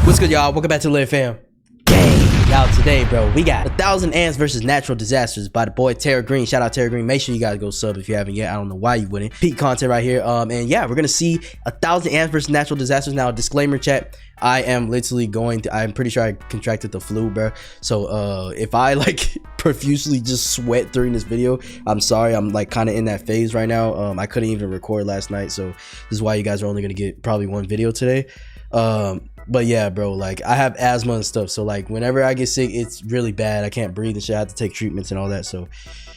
What's good, y'all? Welcome back to RICHLEV fam. Gang. Now today, bro, we got 1,000 Ants versus Natural Disasters by the boy Terra Green. Shout out Terra Green. Make sure you guys go sub if you haven't yet. I don't know why you wouldn't. Peak content right here. And yeah, we're gonna see 1,000 Ants versus Natural Disasters. Now, disclaimer, chat. I am literally I'm pretty sure I contracted the flu, bro. So if I like profusely just sweat during this video, I'm sorry. I'm like kind of in that phase right now. I couldn't even record last night, so this is why you guys are only gonna get probably one video today. But yeah, bro, like I have asthma and stuff, so like whenever I get sick, it's really bad. I can't breathe and shit. I have to take treatments and all that. So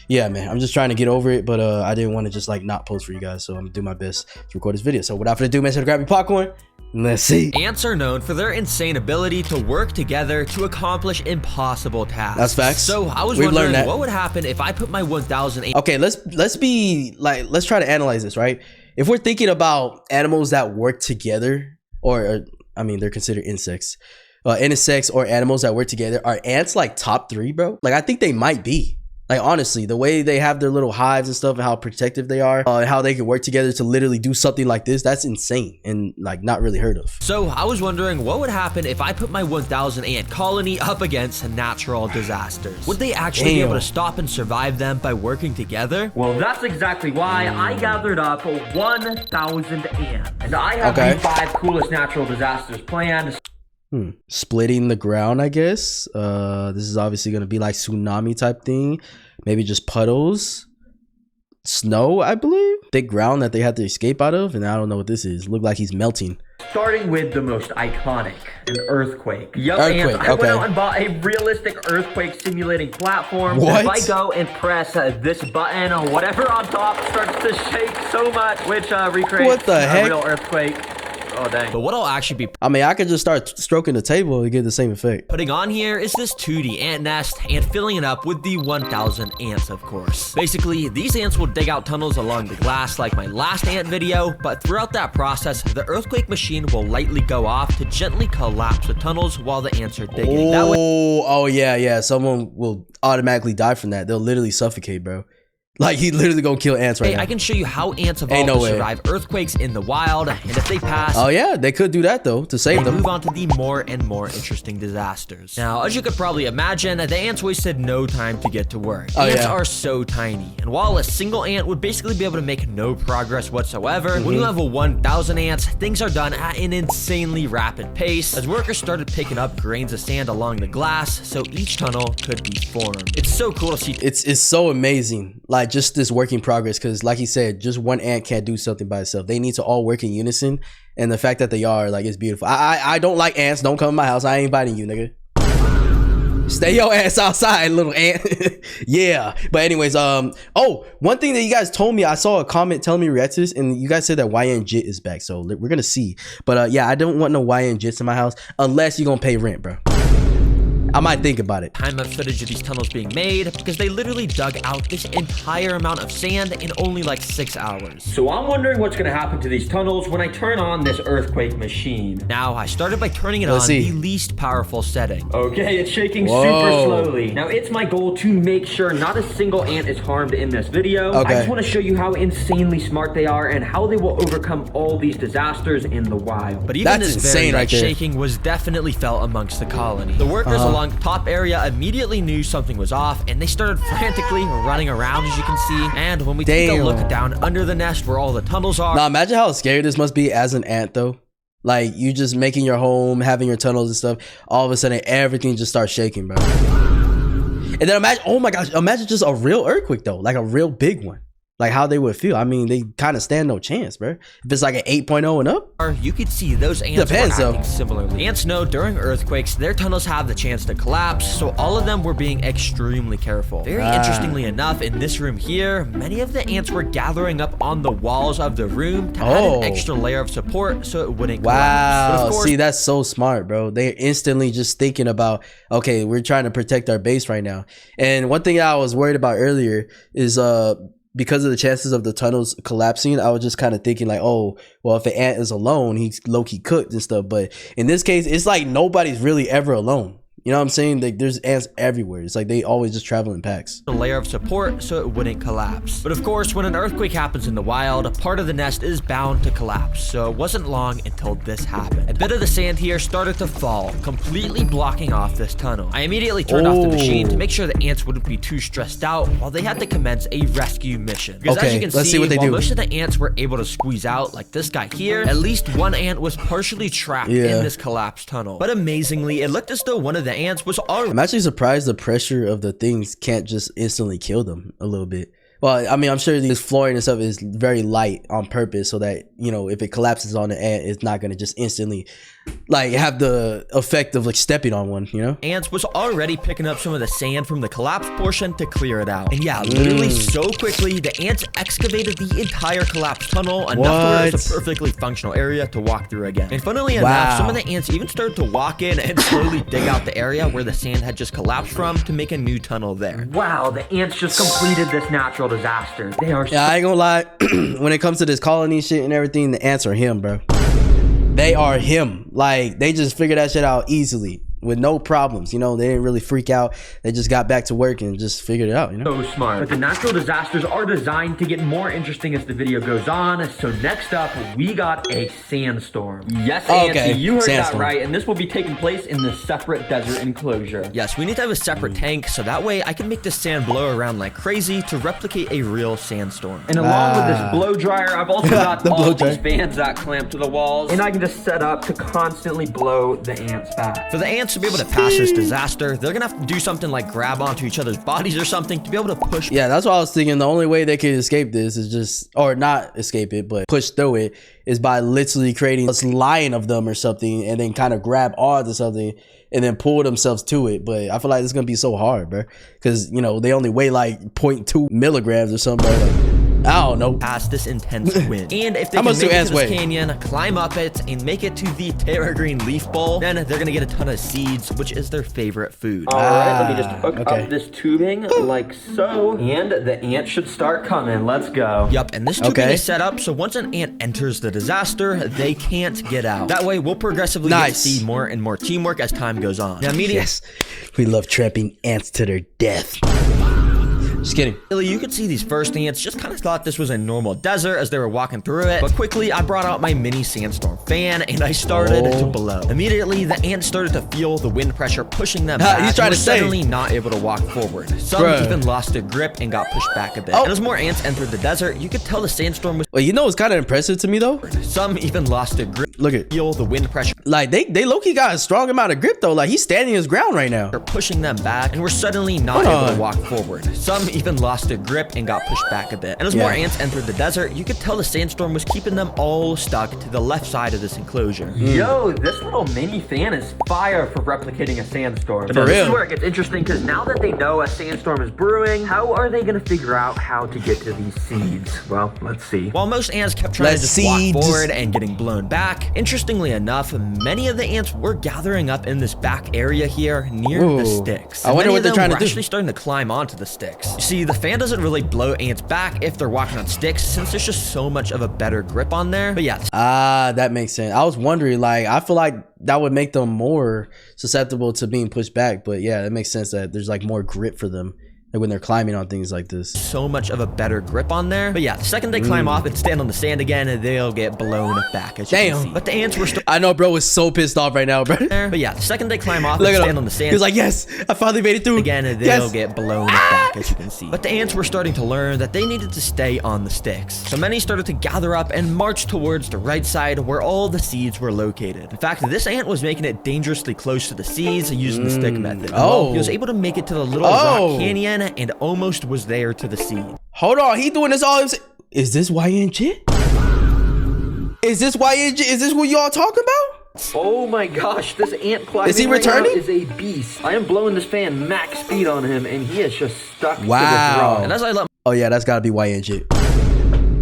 yeah, man, I'm just trying to get over it, but I didn't want to just like not post for you guys, so I'm gonna do my best to record this video. So without further ado, man, so grab your popcorn and let's see. Ants are known for their insane ability to work together to accomplish impossible tasks. That's facts. So I was wondering what would happen if I put my 1,000 ants. Okay, let's try to analyze this, right? If we're thinking about animals that work together, or I mean, they're considered insects. Insects or animals that work together. Are ants like top 3, bro? Like, I think they might be. Like, honestly, the way they have their little hives and stuff and how protective they are, and how they can work together to literally do something like this, that's insane and like not really heard of. So I was wondering what would happen if I put my 1,000 ant colony up against natural disasters. Would they actually be able to stop and survive them by working together? Well, that's exactly why I gathered up 1,000 ants. And I have the 5 coolest natural disasters planned. Splitting the ground, I guess. This is obviously going to be like tsunami type thing. Maybe just puddles. Snow, I believe. Thick ground that they had to escape out of. And I don't know what this is. Look like he's melting. Starting with the most iconic, an earthquake. Yup, earthquake, ants, I went out and bought a realistic earthquake simulating platform. What? If I go and press this button, whatever on top starts to shake so much, which recreates a real earthquake. Oh, dang. But what I'll actually be... I mean, I could just start stroking the table and get the same effect. Putting on here is this 2D ant nest and filling it up with the 1,000 ants, of course. Basically, these ants will dig out tunnels along the glass like my last ant video, but throughout that process, the earthquake machine will lightly go off to gently collapse the tunnels while the ants are digging. Oh, yeah. Someone will automatically die from that. They'll literally suffocate, bro. Like, he literally gonna kill ants right now. I can show you how ants evolve to survive earthquakes in the wild, and if they pass... Oh yeah, they could do that though, to save them. Move on to the more and more interesting disasters. Now, as you could probably imagine, the ants wasted no time to get to work. Ants are so tiny, and while a single ant would basically be able to make no progress whatsoever, when you have 1,000 ants, things are done at an insanely rapid pace, as workers started picking up grains of sand along the glass, so each tunnel could be formed. It's so cool to see. It's so amazing. Like, just this work in progress, because like he said, just one ant can't do something by itself. They need to all work in unison, and the fact that they are, like, it's beautiful. I don't like ants. Don't come to my house. I ain't inviting you, nigga. Stay your ass outside, little ant. Yeah, but anyways, oh, one thing that you guys told me, I saw a comment telling me to react to this, and you guys said that YN Jit is back, so we're gonna see. But yeah, I don't want no YN Jits in my house unless you're gonna pay rent, bro. I might think about it. Time of footage of these tunnels being made, because they literally dug out this entire amount of sand in only like 6 hours. So I'm wondering what's gonna happen to these tunnels when I turn on this earthquake machine. Now, I started by turning it on the least powerful setting. Okay, it's shaking super slowly. Now, it's my goal to make sure not a single ant is harmed in this video. I just want to show you how insanely smart they are and how they will overcome all these disasters in the wild. But even this very light shaking was definitely felt amongst the colony. The workers along the top area immediately knew something was off, and they started frantically running around, as you can see. And when we take a look down under the nest where all the tunnels are... Now, imagine how scary this must be as an ant, though. Like, you just making your home, having your tunnels and stuff, all of a sudden everything just starts shaking, bro. And then imagine, oh my gosh, imagine just a real earthquake, though, like a real big one. Like, how they would feel. I mean, they kind of stand no chance, bro. If it's like an 8.0 and up, you could see those ants were acting similarly. Ants know during earthquakes, their tunnels have the chance to collapse, so all of them were being extremely careful. Very interestingly enough, in this room here, many of the ants were gathering up on the walls of the room to add an extra layer of support so it wouldn't collapse. But of course, see, that's so smart, bro. They're instantly just thinking about, okay, we're trying to protect our base right now. And one thing I was worried about earlier is because of the chances of the tunnels collapsing, I was just kind of thinking like, oh, well, if an ant is alone, he's low-key cooked and stuff. But in this case, it's like nobody's really ever alone. You know You know what I'm saying? Like, there's ants everywhere. It's like they always just travel in packs. A layer of support so it wouldn't collapse. But of course, when an earthquake happens in the wild, a part of the nest is bound to collapse. So it wasn't long until this happened. A bit of the sand here started to fall, completely blocking off this tunnel. I immediately turned off the machine to make sure the ants wouldn't be too stressed out while they had to commence a rescue mission. Because as you can see, while most of the ants were able to squeeze out, like this guy here, at least one ant was partially trapped in this collapsed tunnel. But amazingly, it looked as though one of the ants was already... I'm actually surprised the pressure of the things can't just instantly kill them a little bit. Well, I mean, I'm sure this flooring and stuff is very light on purpose so that, you know, if it collapses on the ant, it's not going to just instantly, like, have the effect of, like, stepping on one, you know? Ants was already picking up some of the sand from the collapsed portion to clear it out. And yeah, literally so quickly, the ants excavated the entire collapsed tunnel enough to where it was a perfectly functional area to walk through again. And funnily enough, some of the ants even started to walk in and slowly dig out the area where the sand had just collapsed from to make a new tunnel there. Wow, the ants just completed this natural disaster. They are I ain't gonna lie. When it comes to this colony shit and everything, the ants are him, bro. They are him. Like, they just figured that shit out easily with no problems. You know, they didn't really freak out. They just got back to work and just figured it out, you know? So smart. But the natural disasters are designed to get more interesting as the video goes on. So next up, we got a sandstorm. Yes, Nancy, you heard that right. And this will be taking place in the separate desert enclosure. Yes, we need to have a separate tank so that way I can make this sand blow around like crazy to replicate a real sandstorm. And along with this blow dryer, I've also got all these fans that clamp to the walls. And I can just set up to constantly blow the ants back. For the ants to be able to pass this disaster, they're gonna have to do something like grab onto each other's bodies or something to be able to push. Yeah, that's what I was thinking. The only way they could escape this is just, or not escape it, but push through it, is by literally creating a line of them or something and then kind of grab onto something and then pull themselves to it. But I feel like it's gonna be so hard, bro, because, you know, they only weigh like 0.2 milligrams or something, bro. Like, I don't know. Past this intense wind. And if they can make it to this canyon, climb up it, and make it to the Terra Green Leaf Bowl, then they're gonna get a ton of seeds, which is their favorite food. Alright, let me just hook up this tubing like so. And the ant should start coming. Let's go. Yup, and this tubing is set up so once an ant enters the disaster, they can't get out. That way, we'll progressively get to see more and more teamwork as time goes on. Now, yes, we love trapping ants to their death. Just kidding. You could see these first ants just kind of thought this was a normal desert as they were walking through it, but quickly I brought out my mini sandstorm fan and I started to blow. Immediately, the ants started to feel the wind pressure pushing them back. He's trying to suddenly not able to walk forward. Some even lost a grip and got pushed back a bit. And as more ants entered the desert, you could tell the sandstorm was... Well, you know what's kind of impressive to me though? Some even lost a grip. Look at feel the wind pressure. Like they low-key got a strong amount of grip though. Like he's standing his ground right now. They're pushing them back and were suddenly not able to walk forward. Some even lost a grip and got pushed back a bit. And as more ants entered the desert, you could tell the sandstorm was keeping them all stuck to the left side of this enclosure. Yo, this little mini fan is fire for replicating a sandstorm. For real. This is where it gets interesting because now that they know a sandstorm is brewing, how are they going to figure out how to get to these seeds? Well, let's see. While most ants kept trying to just walk forward and getting blown back, interestingly enough, many of the ants were gathering up in this back area here near the sticks. I wonder what they're trying to do. Actually starting to climb onto the sticks. You see, the fan doesn't really blow ants back if they're walking on sticks since there's just so much of a better grip on there. But yeah. That makes sense. I was wondering, like, I feel like that would make them more susceptible to being pushed back. But yeah, it makes sense that there's like more grip for them. Like when they're climbing on things like this. So much of a better grip on there. But yeah, the second they climb off and stand on the sand again, they'll get blown back, as you can see. But the ants were still... I know, bro, is so pissed off right now, bro. But yeah, the second they climb off and stand on the sand... He's like, yes, I finally made it through. Again, they'll get blown back, as you can see. But the ants were starting to learn that they needed to stay on the sticks. So many started to gather up and march towards the right side where all the seeds were located. In fact, this ant was making it dangerously close to the seeds using the stick method. He was able to make it to the little rock canyon and almost was there to the seed. Hold on, he doing this all himself. Is this YNJ? Is this YNJ? Is this what y'all talking about? Oh my gosh, this ant climbing is he returning? is a beast. I am blowing this fan max speed on him and he is just stuck to this rock. And as I let oh yeah, that's gotta be YNJ.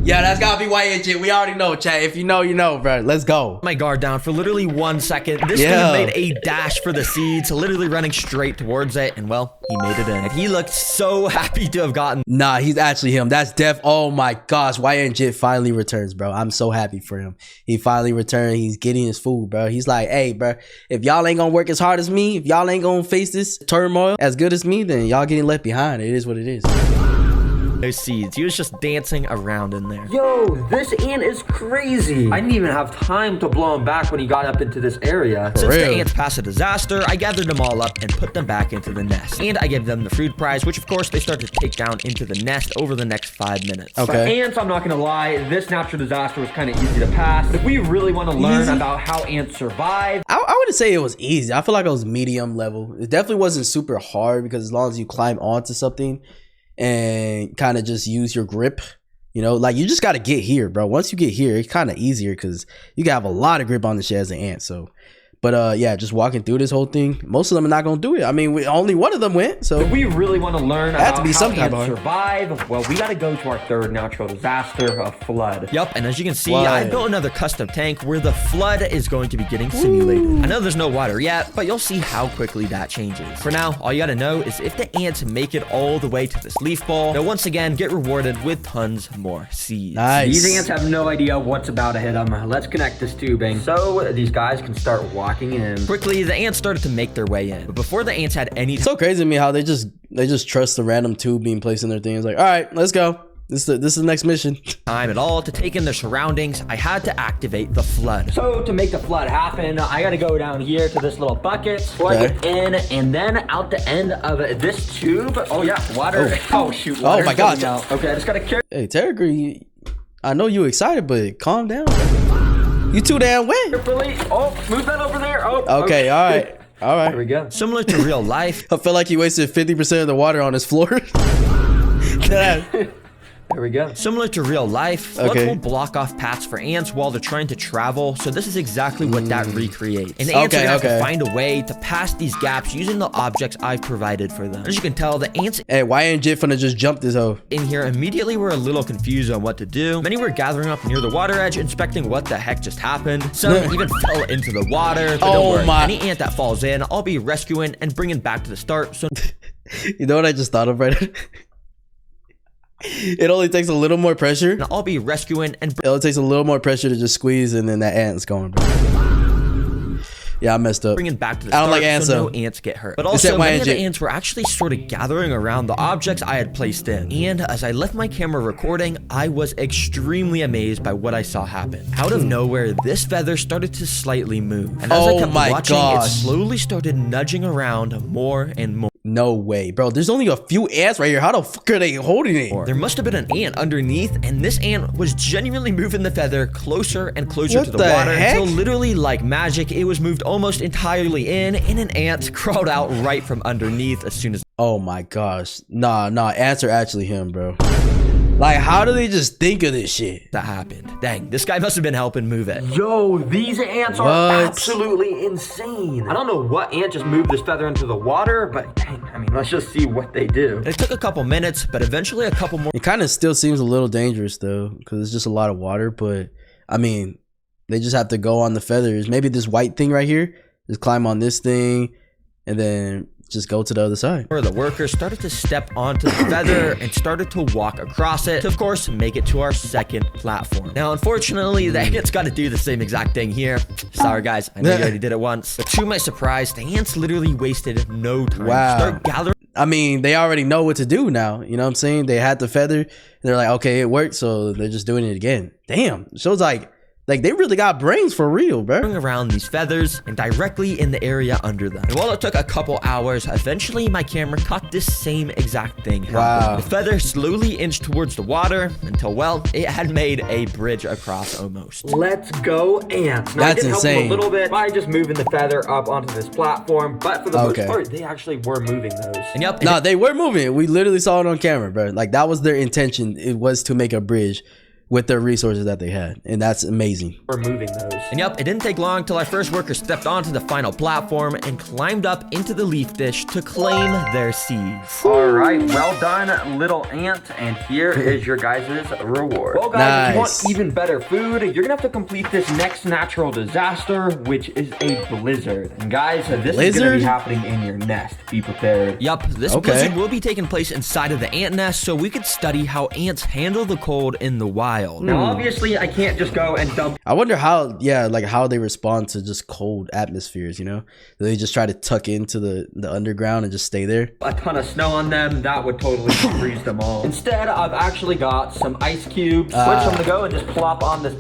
Yeah, that's gotta be YNJ. We already know, chat. If you know, you know, bro. Let's go. My guard down for literally 1 second. This thing made a dash for the seeds, literally running straight towards it, and well, he made it in. And he looked so happy to have gotten. Nah, he's actually him. That's def. Oh my gosh, YNJ finally returns, bro. I'm so happy for him. He finally returned. He's getting his food, bro. He's like, hey, bro, if y'all ain't gonna work as hard as me, if y'all ain't gonna face this turmoil as good as me, then y'all getting left behind. It is what it is. Those seeds. He was just dancing around in there. Yo, this ant is crazy. I didn't even have time to blow him back when he got up into this area. Since the ants passed a disaster, I gathered them all up and put them back into the nest. And I gave them the food prize, which of course they started to take down into the nest over the next 5 minutes. Okay. For ants, I'm not gonna lie, this natural disaster was kind of easy to pass. But if we really want to learn about how ants survive, I wouldn't say it was easy. I feel like it was medium level. It definitely wasn't super hard because as long as you climb onto something and kind of just use your grip, you know, like you just got to get here, bro. Once you get here, it's kind of easier because you can have a lot of grip on the shit as an ant. So but yeah, just walking through this whole thing, most of them are not gonna do it. I mean, only one of them went. So if we really want to learn about how ants survive, well, we got to go to our third natural disaster, a flood. Yup, and as you can see, I built another custom tank where the flood is going to be getting simulated. I know there's no water yet, but you'll see how quickly that changes. For now, all you gotta know is if the ants make it all the way to this leaf ball, they'll once again get rewarded with tons more seeds. Nice. These ants have no idea what's about to hit them. Let's connect this tubing so these guys can start walking in. Quickly, the ants started to make their way in, but before the ants had any it's so crazy to me how they just trust the random tube being placed in their things. Like, all right, let's go. This is the next mission. Time at all to take in their surroundings, I had to activate the flood. So to make the flood happen, I gotta go down here to this little bucket, plug it in, and then out the end of this tube. Oh yeah, water. Oh shoot. Oh my gosh. Okay, I just gotta carry. Hey, Terry Green, I know you excited, but calm down. You too damn wet. Oh, move that over there. Oh. Okay, all right. All right. Here we go. Similar to real life. I feel like he wasted 50% of the water on his floor. There we go. Similar to real life, floods will block off paths for ants while they're trying to travel, so this is exactly what that recreates. And the ants are gonna have to find a way to pass these gaps using the objects I've provided for them. As you can tell, the ants YNJ finna just jump this hoe. in here immediately were a little confused on what to do. Many were gathering up near the water edge, inspecting what the heck just happened. Some even fell into the water. But don't worry, any ant that falls in, I'll be rescuing and bringing back to the start. So you know what I just thought of right now? It only takes a little more pressure. And I'll be rescuing and it only takes a little more pressure to just squeeze and then that ant's gone, bro. Yeah, I messed up. Bringing back to the I don't like ants, so no ants get hurt. But also, many of the ants were actually sort of gathering around the objects I had placed in. And as I left my camera recording, I was extremely amazed by what I saw happen. Out of nowhere, this feather started to slightly move. And as I kept watching, it slowly started nudging around more and more. No way, bro. There's only a few ants right here. How the fuck are they holding it? There must have been an ant underneath, and this ant was genuinely moving the feather closer and closer to the water until literally like magic, it was moved almost entirely in, and an ant crawled out right from underneath as soon as. Oh my gosh. Nah, ants are actually him, bro. Like, how do they just think of this shit? That happened. Dang, this guy must have been helping move it. Yo, these ants are absolutely insane. I don't know what ant just moved this feather into the water, but dang, I mean, let's just see what they do. It took a couple minutes, but eventually a couple more. It kind of still seems a little dangerous though, because it's just a lot of water, but I mean, they just have to go on the feathers. Maybe this white thing right here, just climb on this thing and then just go to the other side. Where the workers started to step onto the feather and started to walk across it to, of course, make it to our second platform. Now, unfortunately, the ants got to do the same exact thing here. Sorry, guys. I know you already did it once. But to my surprise, the ants literally wasted no time to start gathering. I mean, they already know what to do now. You know what I'm saying? They had the feather. And they're like, okay, it worked. So they're just doing it again. Damn. Shows like they really got brains for real, bro. Around these feathers and directly in the area under them. And while it took a couple hours, eventually my camera caught this same exact thing happen. Wow. The feather slowly inched towards the water until, well, it had made a bridge across almost. Let's go, ants. Now, that's I did insane. help them a little bit by just moving the feather up onto this platform, but for the most part, they actually were moving those. And yep. No, they were moving. We literally saw it on camera, bro. Like, that was their intention. It was to make a bridge. with their resources that they had, and that's amazing. We're moving those. And yep, it didn't take long till our first worker stepped onto the final platform and climbed up into the leaf dish to claim their seeds. All right, well done, little ant, and here is your guys' reward. Well, guys, if you want even better food, you're gonna have to complete this next natural disaster, which is a blizzard. And guys, this is gonna be happening in your nest. Be prepared. Yup, this blizzard will be taking place inside of the ant nest, so we could study how ants handle the cold in the wild. Now, obviously, I can't just go and dump. I wonder how, like how they respond to just cold atmospheres, you know? Do they just try to tuck into the underground and just stay there? A ton of snow on them, that would totally freeze them all. Instead, I've actually got some ice cubes, which I'm gonna go and just plop on this.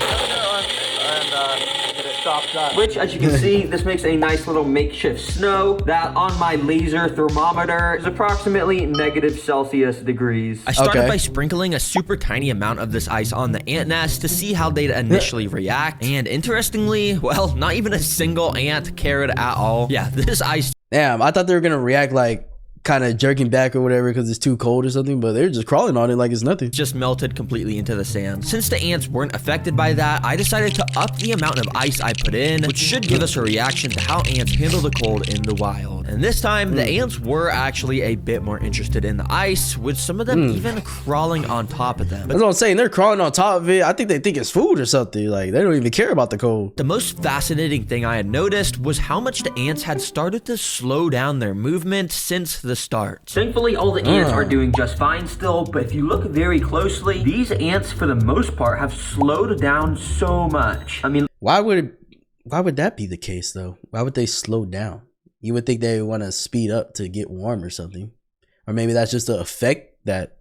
Which, as you can see, this makes a nice little makeshift snow that on my laser thermometer is approximately -Celsius degrees. I started by sprinkling a super tiny amount of this ice on the ant nest to see how they'd initially react. And interestingly, well, not even a single ant cared at all. Yeah, this ice... Damn, I thought they were gonna react like kind of jerking back or whatever because it's too cold or something, but they're just crawling on it like it's nothing. Just melted completely into the sand. Since the ants weren't affected by that, I decided to up the amount of ice I put in, which should give us a reaction to how ants handle the cold in the wild. And this time, the ants were actually a bit more interested in the ice, with some of them even crawling on top of them. That's what I'm saying. They're crawling on top of it. I think they think it's food or something. Like, they don't even care about the cold. The most fascinating thing I had noticed was how much the ants had started to slow down their movement since the start. Thankfully, all the ants are doing just fine still, but if you look very closely, these ants, for the most part, have slowed down so much. I mean, why would that be the case, though? Why would they slow down? You would think they would want to speed up to get warm or something. Or maybe that's just the effect that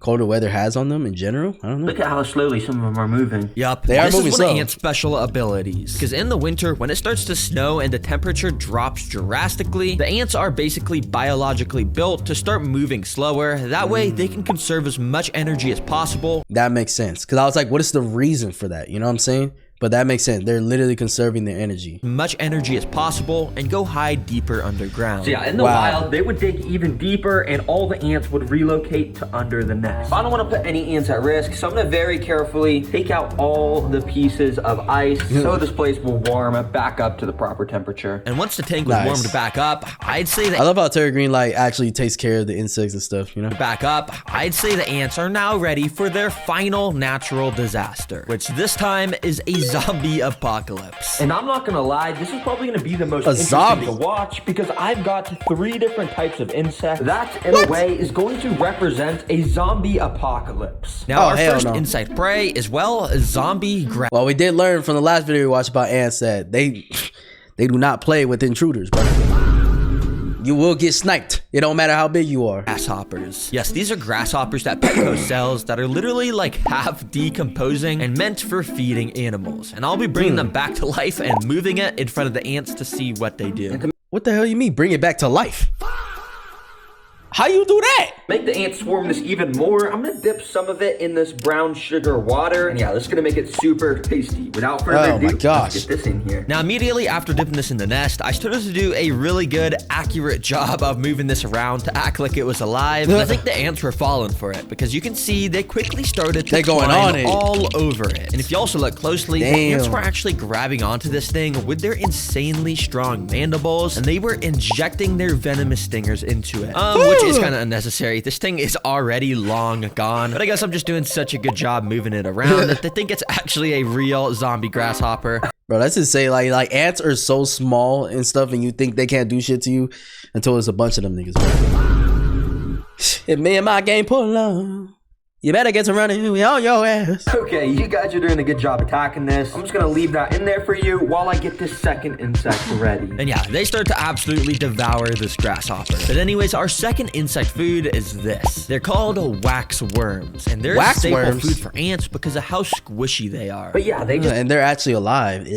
colder weather has on them in general. I don't know. Look at how slowly some of them are moving. Yup, this is one of ants' special abilities. Because in the winter, when it starts to snow and the temperature drops drastically, the ants are basically biologically built to start moving slower. That way, they can conserve as much energy as possible. That makes sense. Because I was like, what is the reason for that? You know what I'm saying? But that makes sense. They're literally conserving their energy. Much energy as possible and go hide deeper underground. So yeah, in the wild, they would dig even deeper and all the ants would relocate to under the nest. I don't want to put any ants at risk, so I'm going to very carefully take out all the pieces of ice so this place will warm back up to the proper temperature. And once the tank was warmed back up, I'd say that... I love how Terra Green like actually takes care of the insects and stuff, you know? Back up, I'd say the ants are now ready for their final natural disaster, which this time is a zombie apocalypse. And I'm not gonna lie, this is probably gonna be the most interesting to watch because I've got 3 different types of insects that in a way is going to represent a zombie apocalypse. Now our first insect prey is, well, zombie grass. Well, we did learn from the last video we watched about ants that they do not play with intruders, bro. You will get sniped. It don't matter how big you are. Grasshoppers. Yes, these are grasshoppers that Petco sells that are literally like half decomposing and meant for feeding animals. And I'll be bringing them back to life and moving it in front of the ants to see what they do. What the hell you mean bring it back to life? How you do that? Make the ants swarm this even more. I'm gonna dip some of it in this brown sugar water. And yeah, this is gonna make it super tasty. Without further ado, let's get this in here. Now, immediately after dipping this in the nest, I started to do a really good, accurate job of moving this around to act like it was alive. And I think the ants were falling for it because you can see they quickly started to climb all over it. And if you also look closely, the ants were actually grabbing onto this thing with their insanely strong mandibles, and they were injecting their venomous stingers into it. Which is kind of unnecessary. This thing is already long gone, but I guess I'm just doing such a good job moving it around that they think it's actually a real zombie grasshopper. Bro, that's insane. Like ants are so small and stuff, and you think they can't do shit to you until there's a bunch of them niggas, bro. If me and my game pull on, you better get to running. We on your ass. Okay, you guys are doing a good job attacking this. I'm just gonna leave that in there for you while I get this second insect ready. And yeah, they start to absolutely devour this grasshopper. But anyways, our second insect food is this. They're called wax worms, and they're a staple food for ants because of how squishy they are. But yeah, they just and they're actually alive.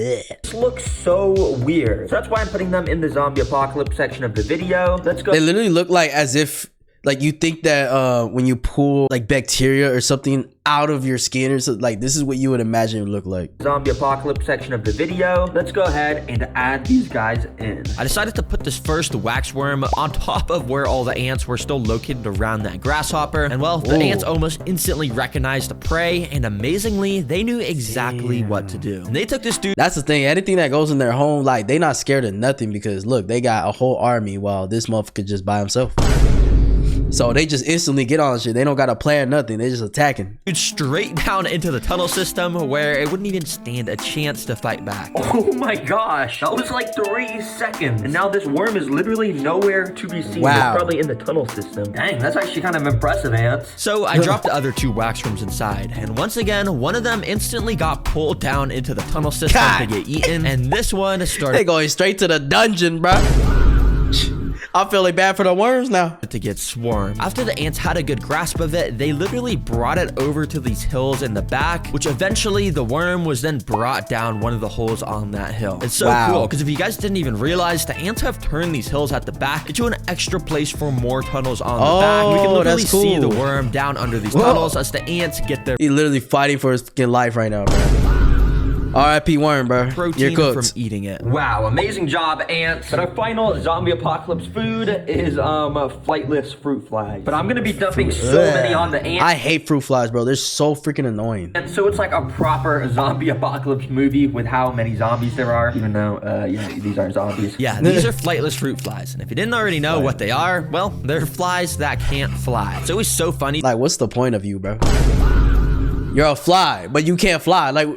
Look so weird. So that's why I'm putting them in the zombie apocalypse section of the video. Let's go. They literally look like as if Like, you think that when you pull like bacteria or something out of your skin or something, like this is what you would imagine it would look like. Zombie apocalypse section of the video. Let's go ahead and add these guys in. I decided to put this first waxworm on top of where all the ants were still located around that grasshopper. And well, the ants almost instantly recognized the prey, and amazingly, they knew exactly what to do. And they took this dude. That's the thing. Anything that goes in their home, like they not scared of nothing because look, they got a whole army while this motherfucker just by himself. So they just instantly get on shit. They don't got to plan nothing. They just attacking. Straight down into the tunnel system where it wouldn't even stand a chance to fight back. Oh my gosh, that was like 3 seconds. And now this worm is literally nowhere to be seen. Wow. It's probably in the tunnel system. Dang, that's actually kind of impressive, ants. So I dropped the other 2 waxworms inside. And once again, one of them instantly got pulled down into the tunnel system to get eaten. And this one started. They going straight to the dungeon, bro. I'm feeling bad for the worms now. To get swarmed. After the ants had a good grasp of it, they literally brought it over to these hills in the back, which eventually the worm was then brought down one of the holes on that hill. It's so cool, because if you guys didn't even realize, the ants have turned these hills at the back into an extra place for more tunnels on the back. We can literally see the worm down under these tunnels as the ants get their... He's literally fighting for his fucking life right now, bro. R.I.P. worm, bro. Protein You're cooked from eating it. Wow, amazing job, ants. But our final zombie apocalypse food is flightless fruit flies. But I'm gonna be dumping so many on the ants. I hate fruit flies, bro. They're so freaking annoying. And so it's like a proper zombie apocalypse movie with how many zombies there are, even though, yeah, these aren't zombies. Yeah, these are flightless fruit flies. And if you didn't already know what they are, well, they're flies that can't fly. It's always so funny. Like, what's the point of you, bro? You're a fly, but you can't fly. Like,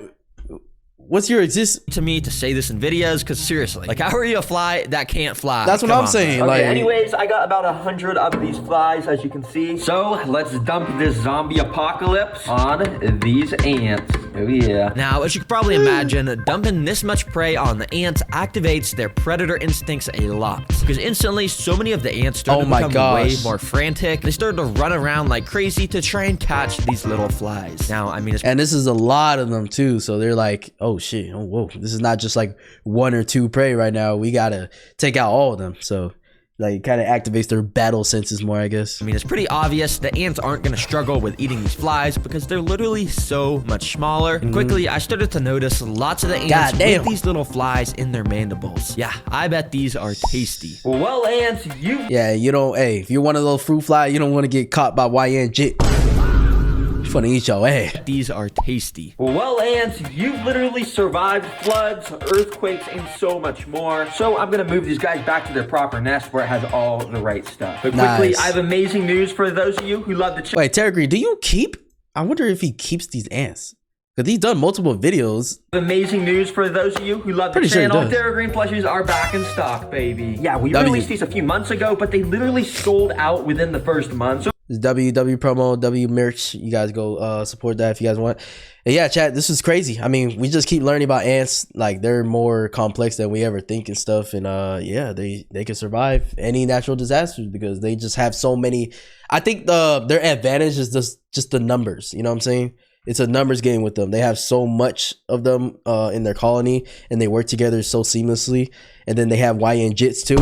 what's your existence to me to say this in videos? Because seriously, like, how are you a fly that can't fly? That's what I'm saying. Okay, like, anyways, I got about 100 of these flies, as you can see. So let's dump this zombie apocalypse on these ants. Oh yeah. Now, as you can probably imagine, dumping this much prey on the ants activates their predator instincts a lot. Because instantly, so many of the ants started to become way more frantic. They started to run around like crazy to try and catch these little flies. Now, I mean, and this is a lot of them too. So they're like, oh shit, oh whoa, this is not just like 1 or 2 prey right now. We gotta take out all of them. So like, kind of activates their battle senses more, I guess. I mean, it's pretty obvious the ants aren't going to struggle with eating these flies because they're literally so much smaller. And quickly, I started to notice lots of the ants with these little flies in their mandibles. Yeah, I bet these are tasty. Well, ants, Yeah, you don't, hey, if you're one of those fruit flies, you don't want to get caught by YN jit. Just want to eat your ass. These are tasty. Well, ants, you've literally survived floods, earthquakes, and so much more. So I'm gonna move these guys back to their proper nest where it has all the right stuff. But quickly, I have amazing news for those of you who love the channel. Wait, Terry Green, do you keep? I wonder if he keeps these ants. Because he's done multiple videos. Amazing news for those of you who love the channel. Terra Green plushies are back in stock, baby. Yeah, we released these a few months ago, but they literally sold out within the first month. So it's WW promo, W merch. You guys go support that if you guys want. And yeah, chat, this is crazy. I mean, we just keep learning about ants. Like, they're more complex than we ever think and stuff. And yeah, they can survive any natural disasters because they just have so many. I think their advantage is just the numbers. You know what I'm saying? It's a numbers game with them. They have so much of them in their colony, and they work together so seamlessly. And then they have YN jits too.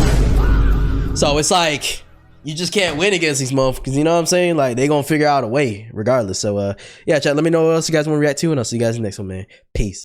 So it's like, you just can't win against these motherfuckers. You know what I'm saying? Like, they gonna figure out a way regardless. So yeah, chat, let me know what else you guys want to react to, and I'll see you guys in the next one, man. Peace.